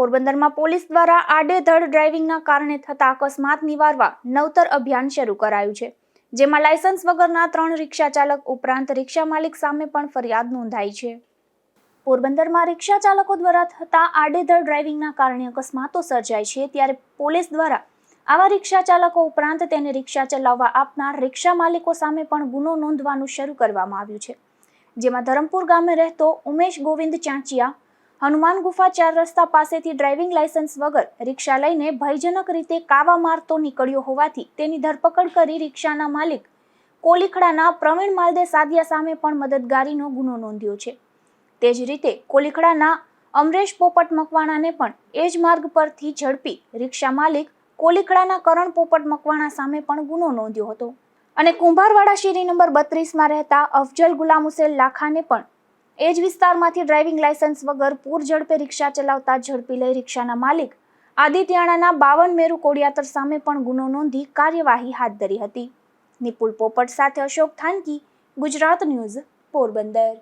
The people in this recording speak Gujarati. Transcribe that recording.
પોરબંદરમાં પોલીસ દ્વારા આડેધડ ડ્રાઇવિંગના કારણે થતા અકસ્માત નિવારવા નવતર અભિયાન શરૂ કરાયું છે, જેમાં લાયસન્સ વગરના 3 રિક્ષા ચાલક ઉપરાંત રિક્ષા માલિક સામે પણ ફરિયાદ નોંધાઈ છે. પોરબંદરમાં રિક્ષા ચાલકો દ્વારા થતા આડેધડ ડ્રાઇવિંગના કારણે અકસ્માતો સર્જાય છે, ત્યારે પોલીસ દ્વારા આવા રિક્ષા ચાલકો ઉપરાંત તેને રિક્ષા ચલાવવા આપનાર રિક્ષા માલિકો સામે પણ ગુનો નોંધવાનું શરૂ કરવામાં આવ્યું છે, જેમાં ધરમપુર ગામે રહેતો ઉમેશ ગોવિંદ ચાંચિયા હનુમાન ગુફા 4 રસ્તા પાસેથી ડ્રાઇવિંગ લાયસન્સ વગર રિક્ષા લઈને ભયજનક રીતે કાવા મારતો નીકળ્યો હોવાથી તેની ધરપકડ કરી રિક્ષાના માલિક કોલીખડાના પ્રવીણ માલદે સાદિયા સામે પણ મદદગારીનો ગુનો નોંધ્યો છે. તે જ રીતે કોલીખડાના અમરેશ પોપટ મકવાણાને પણ એ જ માર્ગ પરથી ઝડપી રિક્ષા માલિક કોલીખડાના કરણ પોપટ મકવાણા સામે પણ ગુનો નોંધ્યો હતો અને કુંભારવાડા શેરી નંબર 32માં રહેતા અફજલ ગુલામ હુસેન લાખાને પણ એ જ વિસ્તારમાંથી ડ્રાઇવિંગ લાયસન્સ વગર પૂર ઝડપે રિક્ષા ચલાવતા ઝડપી લઈ રિક્ષાના માલિક આદિત્યાણાના 52 મેરુ કોડિયાતર સામે પણ ગુનો નોંધી કાર્યવાહી હાથ ધરી હતી. નિપુલ પોપટ સાથે અશોક થાનકી, ગુજરાત ન્યૂઝ, પોરબંદર.